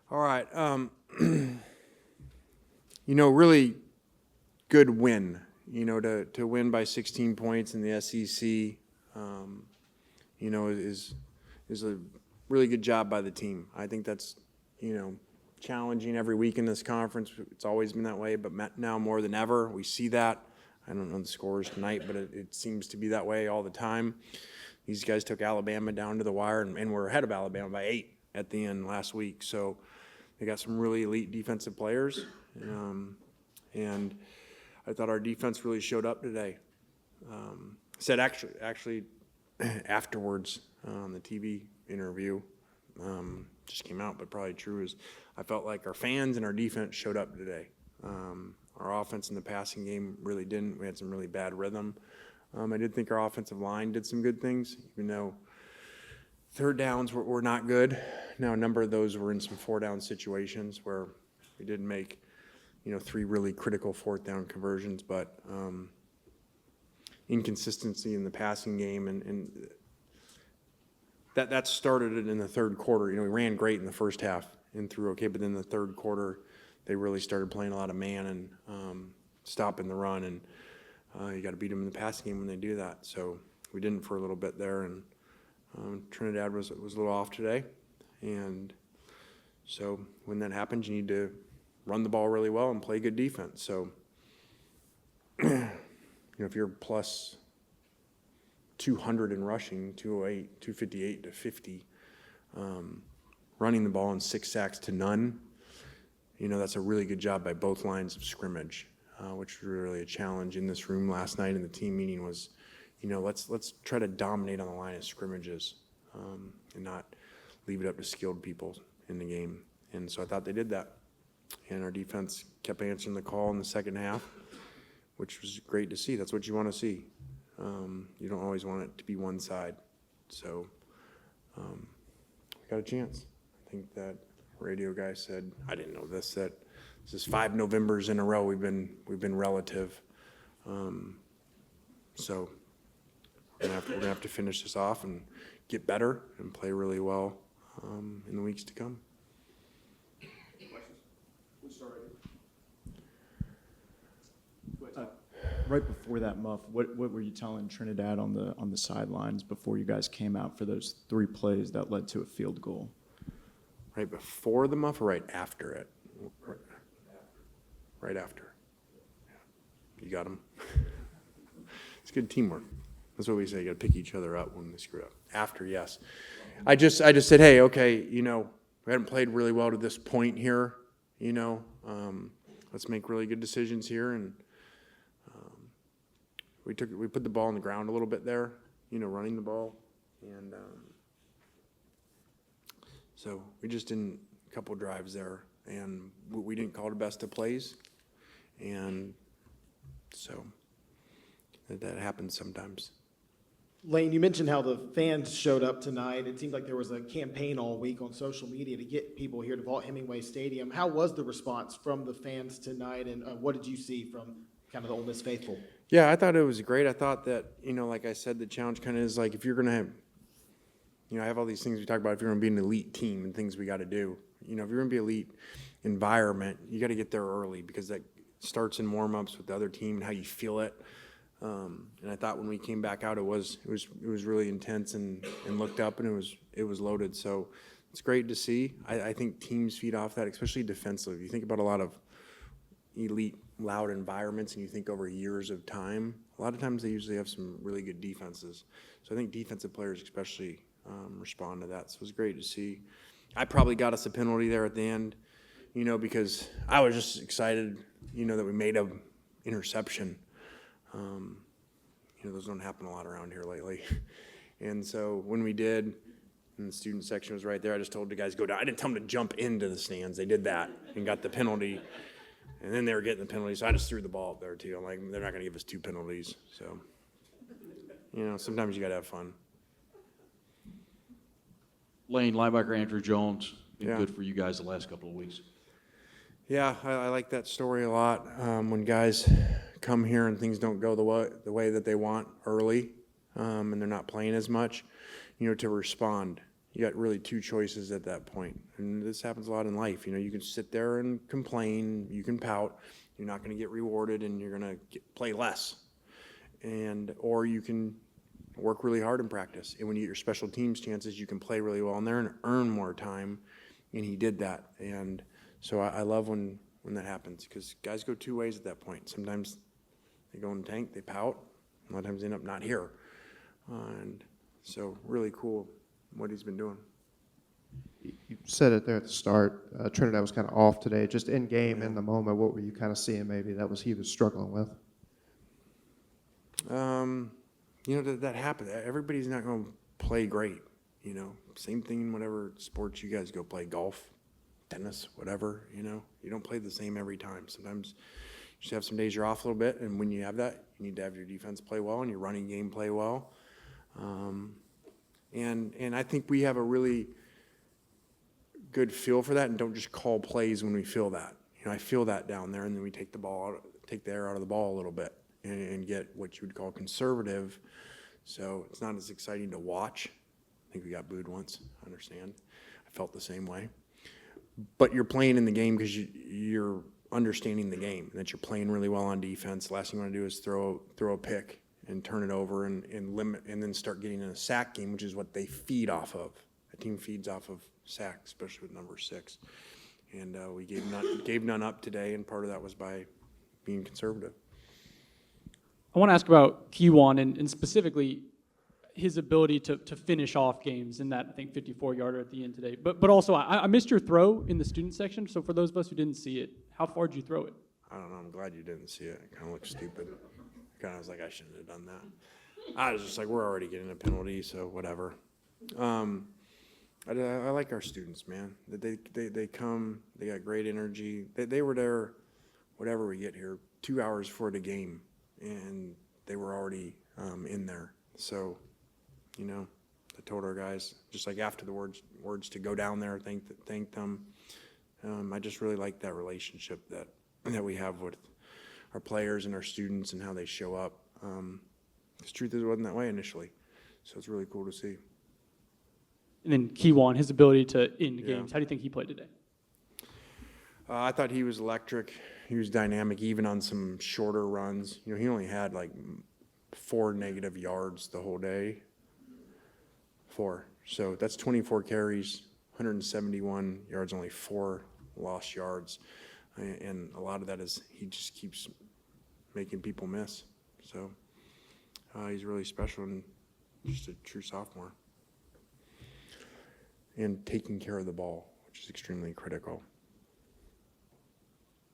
All right. Really good win. To win by 16 points in the SEC, is a really good job by the team. I think that's, challenging every week in this conference. It's always been that way, but now more than ever, we see that. I don't know the scores tonight, but it seems to be that way all the time. These guys took Alabama down to the wire, and we're ahead of Alabama by 8 at the end last week. So they got some really elite defensive players, and I thought our defense really showed up today. Said actually afterwards on the TV interview, just came out, but probably true, is I felt like our fans and our defense showed up today. Our offense in the passing game really didn't. We had some really bad rhythm. I did think our offensive line did some good things, even though third downs were not good. Now, a number of those were in some four-down situations where we did make, 3 really critical fourth-down conversions, but inconsistency in the passing game, and that started it in the third quarter. We ran great in the first half and threw okay, but then the third quarter, they really started playing a lot of man and stopping the run, and you got to beat them in the passing game when they do that. So we didn't for a little bit there, and Trinidad was a little off today, and so when that happens, you need to run the ball really well and play good defense. So if you're plus 200 in rushing, 208, 258 to 50, running the ball in 6 sacks to none, that's a really good job by both lines of scrimmage, which was really a challenge in this room last night in the team meeting was, let's try to dominate on the line of scrimmages and not leave it up to skilled people in the game. And so I thought they did that. And our defense kept answering the call in the second half, which was great to see. That's what you want to see. You don't always want it to be one side. So we got a chance. I think that radio guy said, I didn't know this, that this is 5 Novembers in a row we've been relative. So we're gonna have to finish this off and get better and play really well in the weeks to come. Questions? We'll start Right before that muff, what were you telling Trinidad on the sidelines before you guys came out for those 3 plays that led to a field goal? Right before the muff or right after it? Right after. Yeah. You got them. It's good teamwork. That's what we say. You got to pick each other up when they screw up. After, yes. I just said, hey, okay, we hadn't played really well to this point here. Let's make really good decisions here, and we put the ball on the ground a little bit there, running the ball, and so we just didn't a couple drives there, and we didn't call the best of plays, and so that happens sometimes. Lane, you mentioned how the fans showed up tonight. It seemed like there was a campaign all week on social media to get people here to Vaught-Hemingway Stadium. How was the response from the fans tonight, and what did you see from kind of the Ole Miss faithful? Yeah, I thought it was great. I thought that, like I said, the challenge kind of is like if you're going to have, I have all these things we talk about if you're going to be an elite team and things we got to do. If you're going to be elite environment, you got to get there early because that starts in warm-ups with the other team and how you feel it. And I thought when we came back out, it was really intense and looked up and it was loaded. So it's great to see. I think teams feed off that, especially defensively. You think about a lot of elite, loud environments, and you think over years of time, a lot of times they usually have some really good defenses. So I think defensive players especially respond to that. So it was great to see. I probably got us a penalty there at the end, because I was just excited, that we made an interception. Those don't happen a lot around here lately. And so when we did, and the student section was right there, I just told the guys go down. I didn't tell them to jump into the stands. They did that and got the penalty. And then they were getting the penalty, so I just threw the ball up there too. I'm like, they're not going to give us 2 penalties. So, sometimes you got to have fun. Lane, linebacker Andrew Jones, been Yeah. good for you guys the last couple of weeks. Yeah, I like that story a lot. When guys come here and things don't go the way that they want early, and they're not playing as much, to respond. you got really two choices at that point. And this happens a lot in life. You know, you can sit there and complain, you can pout, you're not going to get rewarded, and you're going to play less. Or you can work really hard in practice. And when you get your special teams chances, you can play really well in there and earn more time. And he did that. And so I love when that happens, because guys go two ways at that point. Sometimes they go in the tank, they pout. A lot of times they end up not here. And so really cool what he's been doing. You said it there at the start. Trinidad was kind of off today. Just in game, in the moment, what were you kind of seeing maybe he was struggling with? You know, that happens. Everybody's not going to play great. You know, same thing in whatever sports you guys go play, golf, tennis, whatever. You know, you don't play the same every time. Sometimes you just have some days you're off a little bit, and when you have that, you need to have your defense play well and your running game play well. And I think we have a really good feel for that, and don't just call plays when we feel that. You know, I feel that down there, and then we take the air out of the ball a little bit and get what you would call conservative. So it's not as exciting to watch. I think we got booed once. I understand. I felt the same way. But you're playing in the game because you're understanding the game, that you're playing really well on defense. The last thing you want to do is throw a pick and turn it over and limit, and then start getting in a sack game, which is what they feed off of. A team feeds off of sacks, especially with number 6. And we gave none up today, and part of that was by being conservative. I want to ask about Kiwan and specifically his ability to finish off games in that, I think, 54-yarder at the end today. But also, I missed your throw in the student section, so for those of us who didn't see it, how far did you throw it? I don't know. I'm glad you didn't see it. It kind of looked stupid. Kind of was like, I shouldn't have done that. I was just like, we're already getting a penalty, so whatever. I like our students, man. They come, they got great energy. They were there, whatever we get here, 2 hours before the game, and they were already in there. So, you know, I told our guys, just like after the words to go down there, thank them. I just really like that relationship that we have with our players and our students and how they show up. The truth is, it wasn't that way initially, so it's really cool to see. And then Kiwan, his ability to end Yeah. games. How do you think he played today? I thought he was electric. He was dynamic, even on some shorter runs. You know, he only had like 4 negative yards the whole day. 4. So that's 24 carries, 171 yards, only 4 lost yards. And a lot of that is he just keeps making people miss. So he's really special and just a true sophomore. And taking care of the ball, which is extremely critical.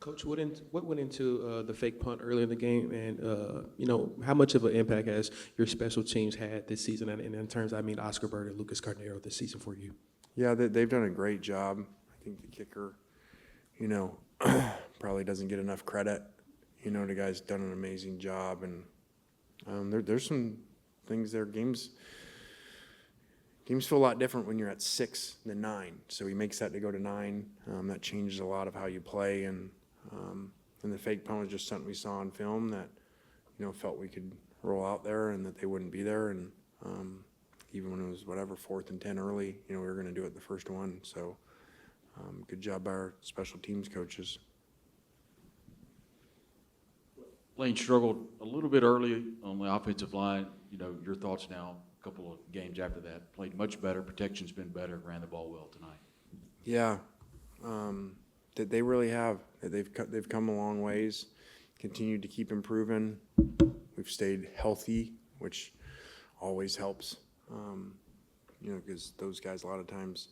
Coach, what went into the fake punt earlier in the game, and you know, how much of an impact has your special teams had this season? And in terms, I mean, Oscar Bird and Lucas Carnero this season for you. Yeah, they've done a great job. I think the kicker, you know, probably doesn't get enough credit. You know, the guy's done an amazing job, and there's some things there. Games feel a lot different when you're at 6 than 9. So he makes that to go to 9. That changes a lot of how you play, and the fake punt was just something we saw on film that, you know, felt we could roll out there and that they wouldn't be there. And even when it was whatever 4th and 10 early, you know, we were going to do it the first one. So good job by our special teams coaches. Lane struggled a little bit early on the offensive line. You know, your thoughts now, a couple of games after that. Played much better. Protection's been better. Ran the ball well tonight. Yeah, they really have. They've come a long ways, continued to keep improving. We've stayed healthy, which always helps, you know, because those guys, a lot of times,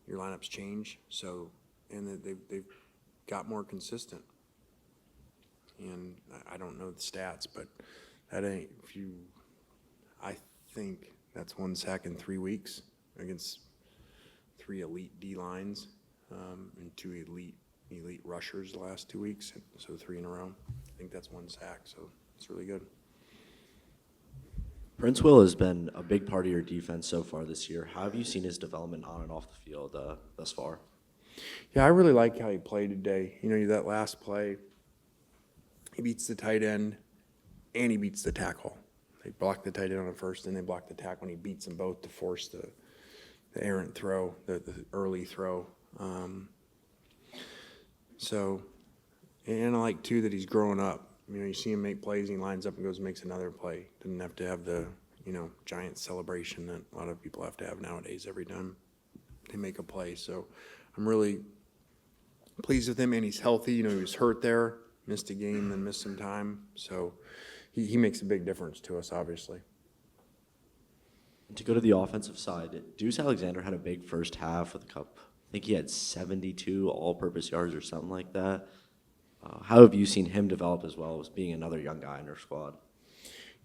your lineups change. So, and they've got more consistent. And I don't know the stats, but that ain't, I think that's 1 sack in 3 weeks against 3 elite D lines and 2 elite rushers the last 2 weeks, so 3 in a row. I think that's 1 sack, so it's really good. Prince Will has been a big part of your defense so far this year. How have you seen his development on and off the field thus far? Yeah, I really like how he played today. You know, that last play, he beats the tight end and he beats the tackle. They block the tight end on the first, and they block the tackle, and he beats them both to force errant throw, the early throw. So, and I like too that he's growing up. You know, you see him make plays, he lines up and goes and makes another play. Doesn't have to have the, you know, giant celebration that a lot of people have to have nowadays every time they make a play. So I'm really pleased with him, and he's healthy. You know, he was hurt there, missed a game, then missed some time. So he makes a big difference to us, obviously. And to go to the offensive side, Deuce Alexander had a big first half with a cup. I think he had 72 all-purpose yards or something like that. How have you seen him develop as well as being another young guy in our squad?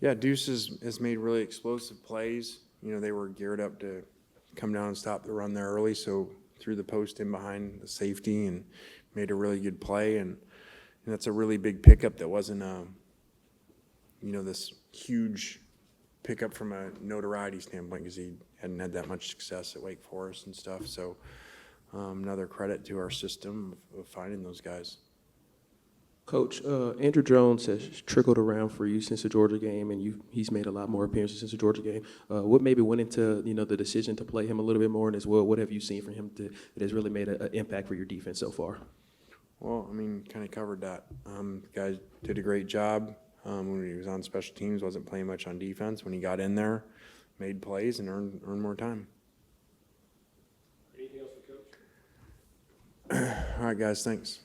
Yeah, Deuce has made really explosive plays. You know, they were geared up to come down and stop the run there early, so threw the post in behind the safety and made a really good play. And that's a really big pickup that wasn't, you know, this huge pickup from a notoriety standpoint because he hadn't had that much success at Wake Forest and stuff. So another credit to our system of finding those guys. Coach, Andrew Jones has trickled around for you since the Georgia game, and he's made a lot more appearances since the Georgia game. What maybe went into the decision to play him a little bit more, and as well, what have you seen from him that has really made an impact for your defense so far? Well, I mean, kind of covered that. The guy did a great job when he was on special teams. Wasn't playing much on defense. When he got in there, made plays and earned more time. Anything else for Coach? All right, guys. Thanks.